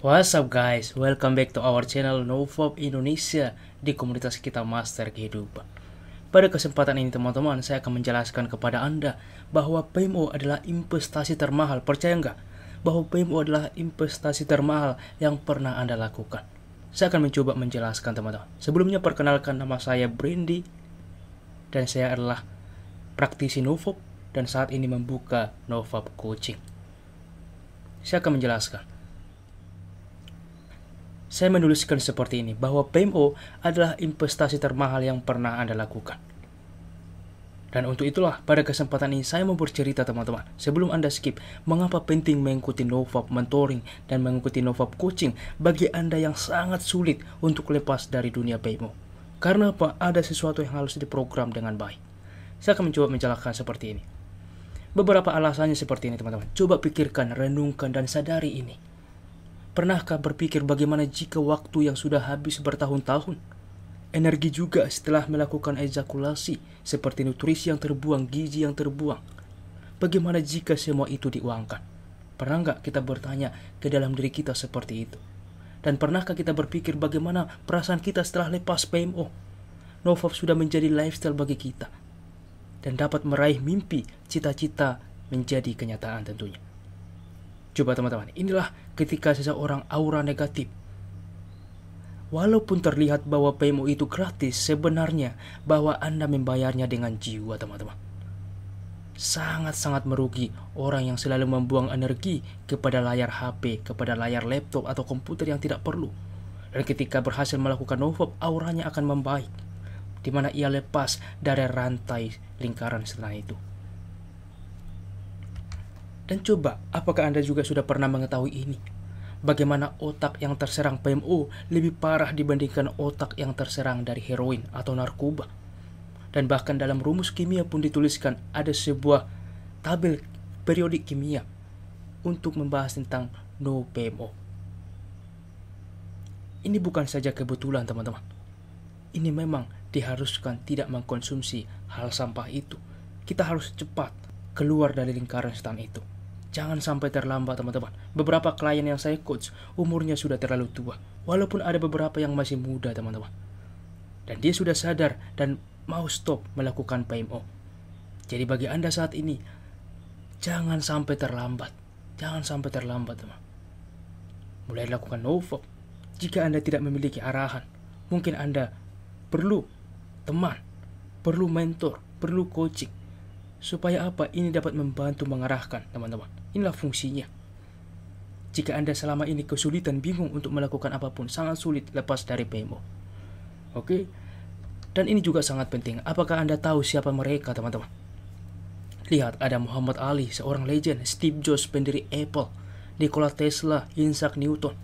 What's up guys, welcome back to our channel NoVob Indonesia di komunitas kita Master Kehidupan. Pada kesempatan ini teman-teman, saya akan menjelaskan kepada Anda bahwa PMO adalah investasi termahal. Percaya nggak? Bahwa PMO adalah investasi termahal yang pernah Anda lakukan. Saya akan mencoba menjelaskan teman-teman. Sebelumnya perkenalkan, nama saya Brandy dan saya adalah praktisi NoVob dan saat ini membuka NoVob Coaching. Saya akan menjelaskan. Saya menuliskan seperti ini, bahwa PMO adalah investasi termahal yang pernah Anda lakukan. Dan untuk itulah, pada kesempatan ini saya mau bercerita teman-teman. Sebelum Anda skip, mengapa penting mengikuti NoVob Mentoring dan mengikuti NoVob Coaching bagi Anda yang sangat sulit untuk lepas dari dunia PMO. Karena apa? Ada sesuatu yang harus diprogram dengan baik. Saya akan mencoba menjelaskan seperti ini. Beberapa alasannya seperti ini teman-teman. Coba pikirkan, renungkan, dan sadari ini. Pernahkah berpikir bagaimana jika waktu yang sudah habis bertahun-tahun? Energi juga setelah melakukan ejakulasi, seperti nutrisi yang terbuang, gizi yang terbuang. Bagaimana jika semua itu diuangkan? Pernah nggak kita bertanya ke dalam diri kita seperti itu? Dan pernahkah kita berpikir bagaimana perasaan kita setelah lepas PMO? NoVob sudah menjadi lifestyle bagi kita. Dan dapat meraih mimpi, cita-cita menjadi kenyataan tentunya. Coba teman-teman, inilah ketika seseorang aura negatif. Walaupun terlihat bahwa PMO itu gratis, sebenarnya bahwa Anda membayarnya dengan jiwa teman-teman. Sangat-sangat merugi orang yang selalu membuang energi kepada layar HP, kepada layar laptop atau komputer yang tidak perlu. Dan ketika berhasil melakukan NoVob, auranya akan membaik, di mana ia lepas dari rantai lingkaran setan itu. Dan coba, apakah Anda juga sudah pernah mengetahui ini? Bagaimana otak yang terserang PMO lebih parah dibandingkan otak yang terserang dari heroin atau narkoba. Dan bahkan dalam rumus kimia pun dituliskan ada sebuah tabel periodik kimia untuk membahas tentang no PMO. Ini bukan saja kebetulan teman-teman. Ini memang diharuskan tidak mengkonsumsi hal sampah itu. Kita harus cepat keluar dari lingkaran setan itu. Jangan sampai terlambat teman-teman. Beberapa klien yang saya coach umurnya sudah terlalu tua. Walaupun ada beberapa yang masih muda teman-teman. Dan dia sudah sadar dan mau stop melakukan PMO. Jadi bagi Anda saat ini, jangan sampai terlambat. Jangan sampai terlambat teman. Mulai lakukan NoVob. Jika Anda tidak memiliki arahan, mungkin Anda perlu teman, perlu mentor, perlu coaching. Supaya apa? Ini dapat membantu mengarahkan teman-teman. Inilah fungsinya. Jika Anda selama ini kesulitan, bingung untuk melakukan apapun, sangat sulit lepas dari PMO. Oke? Dan ini juga sangat penting. Apakah Anda tahu siapa mereka teman-teman? Lihat, ada Muhammad Ali, seorang legend, Steve Jobs, pendiri Apple, Nikola Tesla, Isaac Newton,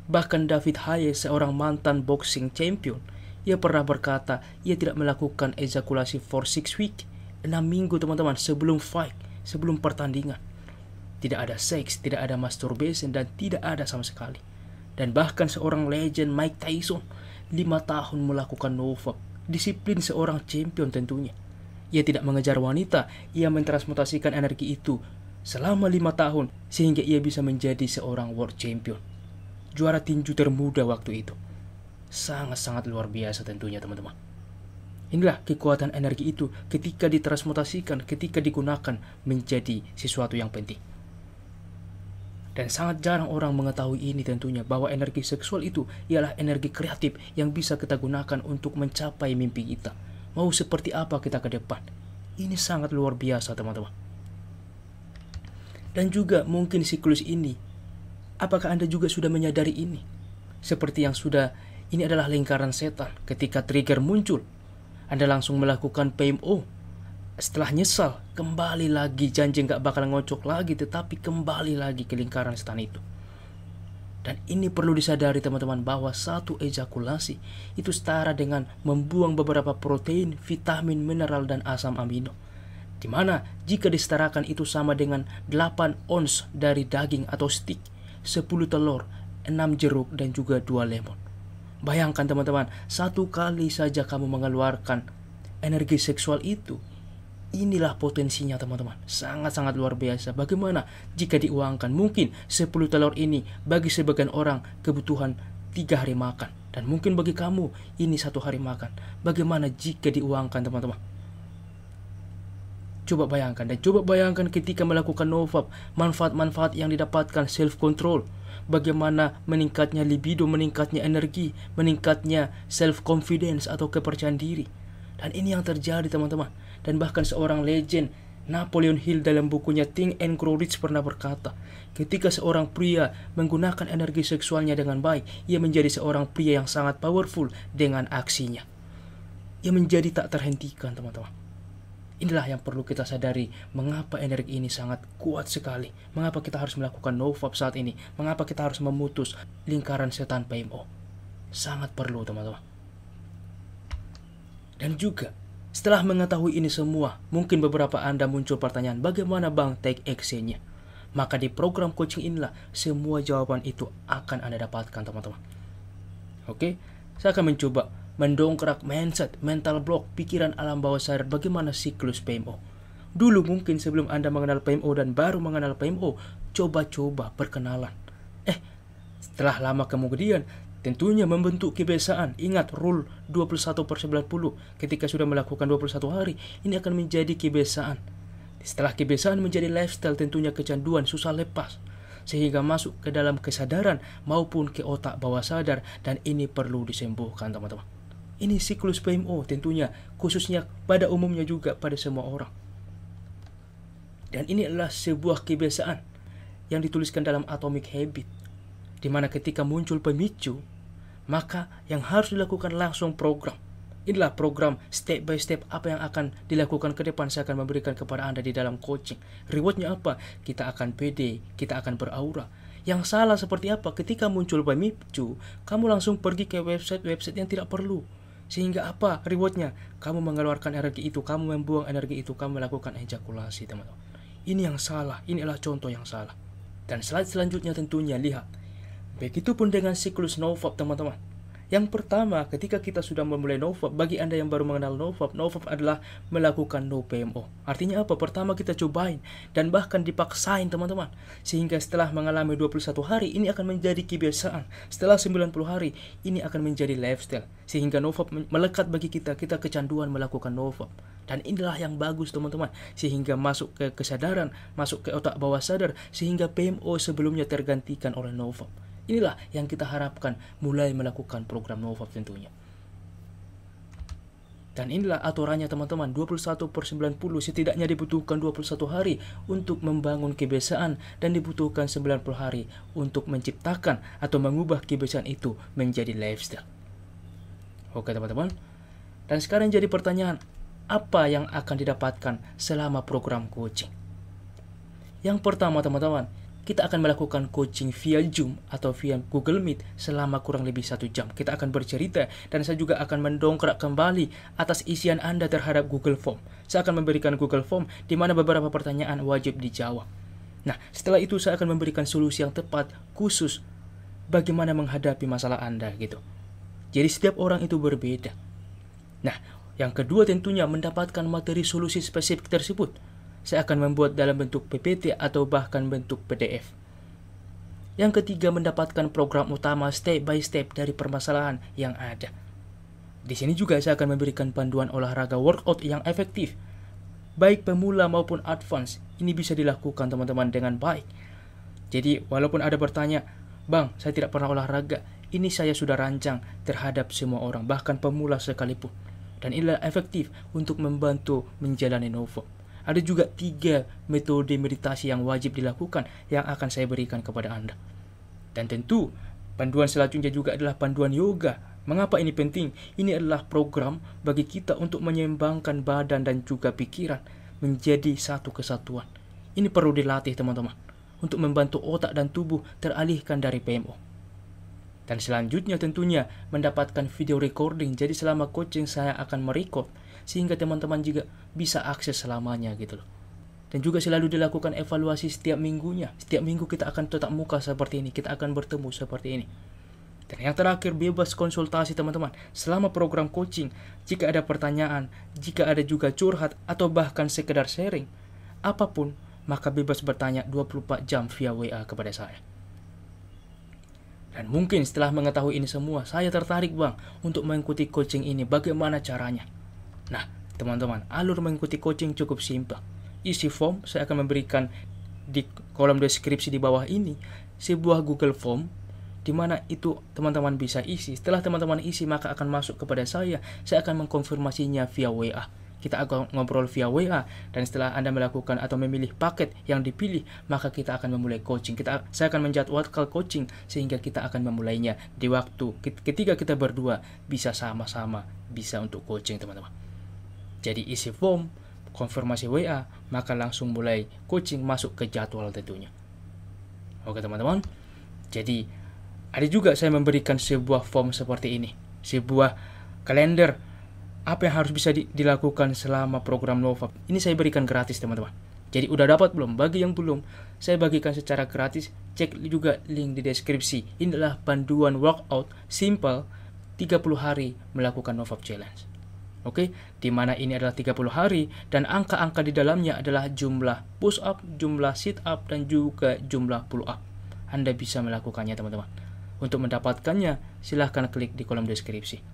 bahkan David Haye, seorang mantan boxing champion. Ia pernah berkata, ia tidak melakukan ejakulasi for 6 weeks, 6 minggu teman-teman, sebelum fight, sebelum pertandingan. Tidak ada seks, tidak ada masturbation, dan tidak ada sama sekali. Dan bahkan seorang legend Mike Tyson 5 tahun melakukan NoVob. Disiplin seorang champion tentunya. Ia tidak mengejar wanita, ia mentransmutasikan energi itu selama 5 tahun sehingga ia bisa menjadi seorang world champion. Juara tinju termuda waktu itu. Sangat-sangat luar biasa tentunya teman-teman. Inilah kekuatan energi itu ketika ditransmutasikan, ketika digunakan menjadi sesuatu yang penting. Dan sangat jarang orang mengetahui ini tentunya, bahwa energi seksual itu ialah energi kreatif yang bisa kita gunakan untuk mencapai mimpi kita. Mau seperti apa kita ke depan. Ini sangat luar biasa teman-teman. Dan juga mungkin siklus ini, apakah Anda juga sudah menyadari ini? Seperti yang sudah, ini adalah lingkaran setan. Ketika trigger muncul, Anda langsung melakukan PMO. Setelah nyesal, kembali lagi, janji nggak bakal ngocok lagi, tetapi kembali lagi ke lingkaran setan itu. Dan ini perlu disadari teman-teman, bahwa satu ejakulasi itu setara dengan membuang beberapa protein, vitamin, mineral, dan asam amino. Dimana jika disetarakan itu sama dengan 8 ons dari daging atau steak, 10 telur, 6 jeruk, dan juga 2 lemon. Bayangkan teman-teman, satu kali saja kamu mengeluarkan energi seksual itu, Inilah potensinya teman-teman, sangat-sangat luar biasa. Bagaimana jika diuangkan? Mungkin 10 telur ini bagi sebagian orang kebutuhan 3 hari makan. Dan mungkin bagi kamu ini 1 hari makan. Bagaimana jika diuangkan teman-teman? Coba bayangkan ketika melakukan nofap, manfaat-manfaat yang didapatkan, self-control. Bagaimana meningkatnya libido, meningkatnya energi, meningkatnya self-confidence atau kepercayaan diri. Dan ini yang terjadi teman-teman. Dan bahkan seorang legend, Napoleon Hill dalam bukunya Think and Grow Rich pernah berkata, ketika seorang pria menggunakan energi seksualnya dengan baik, ia menjadi seorang pria yang sangat powerful dengan aksinya. Ia menjadi tak terhentikan teman-teman. Inilah yang perlu kita sadari, mengapa energi ini sangat kuat sekali. Mengapa kita harus melakukan nofap saat ini. Mengapa kita harus memutus lingkaran setan PMO. Sangat perlu teman-teman. Dan juga setelah mengetahui ini semua, mungkin beberapa Anda muncul pertanyaan, bagaimana Bang take action-nya? Maka di program coaching inilah semua jawaban itu akan Anda dapatkan teman-teman. Oke, saya akan mencoba mendongkrak mindset, mental block, pikiran alam bawah sadar bagaimana siklus PMO. Dulu mungkin sebelum Anda mengenal PMO dan baru mengenal PMO, coba-coba perkenalan. Setelah lama kemudian, tentunya membentuk kebiasaan. Ingat rule 21/90. Ketika sudah melakukan 21 hari, ini akan menjadi kebiasaan. Setelah kebiasaan menjadi lifestyle, tentunya kecanduan susah lepas. Sehingga masuk ke dalam kesadaran maupun ke otak bawah sadar. Dan ini perlu disembuhkan teman-teman. Ini siklus PMO tentunya, khususnya pada umumnya juga pada semua orang. Dan ini adalah sebuah kebiasaan yang dituliskan dalam Atomic Habit. Di mana ketika muncul pemicu, maka yang harus dilakukan langsung program. Inilah program step by step apa yang akan dilakukan ke depan saya akan memberikan kepada Anda di dalam coaching. Rewardnya apa? Kita akan pede, kita akan beraura. Yang salah seperti apa? Ketika muncul pemicu, kamu langsung pergi ke website-website yang tidak perlu. Sehingga apa rewardnya? Kamu mengeluarkan energi itu, kamu membuang energi itu, kamu melakukan ejakulasi teman-teman. Ini yang salah, inilah contoh yang salah. Dan slide selanjutnya tentunya lihat. Begitupun dengan siklus nofap teman-teman. Yang pertama, ketika kita sudah memulai nofap, bagi Anda yang baru mengenal nofap adalah melakukan no PMO. Artinya apa? Pertama kita cobain dan bahkan dipaksain teman-teman. Sehingga setelah mengalami 21 hari, ini akan menjadi kebiasaan. Setelah 90 hari, ini akan menjadi lifestyle. Sehingga nofap melekat bagi kita kecanduan melakukan nofap. Dan inilah yang bagus teman-teman. Sehingga masuk ke kesadaran, masuk ke otak bawah sadar, sehingga PMO sebelumnya tergantikan oleh nofap. Inilah yang kita harapkan mulai melakukan program nofap tentunya. Dan inilah aturannya teman-teman, 21/90 setidaknya dibutuhkan 21 hari untuk membangun kebiasaan dan dibutuhkan 90 hari untuk menciptakan atau mengubah kebiasaan itu menjadi lifestyle. Oke teman-teman. Dan sekarang jadi pertanyaan, apa yang akan didapatkan selama program coaching? Yang pertama teman-teman, kita akan melakukan coaching via Zoom atau via Google Meet selama kurang lebih 1 jam. Kita akan bercerita dan saya juga akan mendongkrak kembali atas isian Anda terhadap Google Form. Saya akan memberikan Google Form di mana beberapa pertanyaan wajib dijawab. Nah, setelah itu saya akan memberikan solusi yang tepat khusus bagaimana menghadapi masalah Anda gitu. Jadi setiap orang itu berbeda. Nah, yang kedua tentunya mendapatkan materi solusi spesifik tersebut. Saya akan membuat dalam bentuk PPT atau bahkan bentuk PDF. Yang ketiga, mendapatkan program utama step by step dari permasalahan yang ada. Di sini juga saya akan memberikan panduan olahraga workout yang efektif. Baik pemula maupun advance, ini bisa dilakukan teman-teman dengan baik. Jadi, walaupun ada bertanya, Bang, saya tidak pernah olahraga, ini saya sudah rancang terhadap semua orang, bahkan pemula sekalipun. Dan inilah efektif untuk membantu menjalani nofap. Ada juga 3 metode meditasi yang wajib dilakukan yang akan saya berikan kepada Anda. Dan tentu, panduan selanjutnya juga adalah panduan yoga. Mengapa ini penting? Ini adalah program bagi kita untuk menyeimbangkan badan dan juga pikiran menjadi satu kesatuan. Ini perlu dilatih teman-teman, untuk membantu otak dan tubuh teralihkan dari PMO. Dan selanjutnya tentunya mendapatkan video recording. Jadi selama coaching saya akan merecord sehingga teman-teman juga bisa akses selamanya gitu loh. Dan juga selalu dilakukan evaluasi setiap minggunya. Setiap minggu kita akan tetap muka seperti ini, kita akan bertemu seperti ini. Dan yang terakhir, bebas konsultasi teman-teman selama program coaching. Jika ada pertanyaan, jika ada juga curhat, atau bahkan sekedar sharing, apapun, maka bebas bertanya 24 jam via WA kepada saya. Dan mungkin setelah mengetahui ini semua, saya tertarik bang untuk mengikuti coaching ini. Bagaimana caranya? Nah teman-teman, alur mengikuti coaching cukup simpel. Isi form, saya akan memberikan di kolom deskripsi di bawah ini sebuah Google Form, di mana itu teman-teman bisa isi. Setelah teman-teman isi, maka akan masuk kepada saya akan mengkonfirmasinya via WA. Kita akan ngobrol via WA, dan setelah Anda melakukan atau memilih paket yang dipilih, maka kita akan memulai coaching. Saya akan menjadwalkan coaching sehingga kita akan memulainya di waktu ketika kita berdua bisa sama-sama bisa untuk coaching teman-teman. Jadi isi form, konfirmasi WA, maka langsung mulai coaching, masuk ke jadwal tentunya. Oke teman-teman, jadi ada juga saya memberikan sebuah form seperti ini, sebuah kalender apa yang harus bisa dilakukan selama program Nova. Ini saya berikan gratis teman-teman. Jadi udah dapat belum? Bagi yang belum, saya bagikan secara gratis. Cek juga link di deskripsi. Ini adalah panduan workout simple 30 hari melakukan Nova Challenge. Oke, di mana ini adalah 30 hari dan angka-angka di dalamnya adalah jumlah push up, jumlah sit up, dan juga jumlah pull up. Anda bisa melakukannya teman-teman. Untuk mendapatkannya, silahkan klik di kolom deskripsi.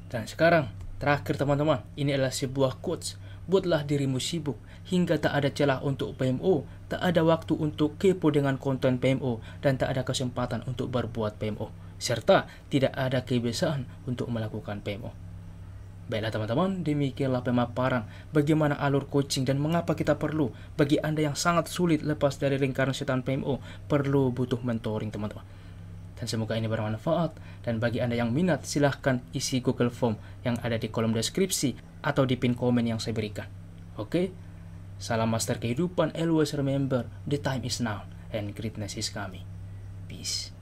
Dan sekarang, terakhir teman-teman, ini adalah sebuah quotes. Buatlah dirimu sibuk hingga tak ada celah untuk PMO, tak ada waktu untuk kepo dengan konten PMO, dan tak ada kesempatan untuk berbuat PMO, serta tidak ada kebiasaan untuk melakukan PMO. Baiklah teman-teman, demikianlah pemaparan bagaimana alur coaching dan mengapa kita perlu. Bagi Anda yang sangat sulit lepas dari lingkaran setan PMO, perlu butuh mentoring teman-teman. Dan semoga ini bermanfaat, dan bagi Anda yang minat, silahkan isi Google Form yang ada di kolom deskripsi atau di pin komen yang saya berikan. Oke, salam master kehidupan, always remember the time is now and greatness is coming. Peace.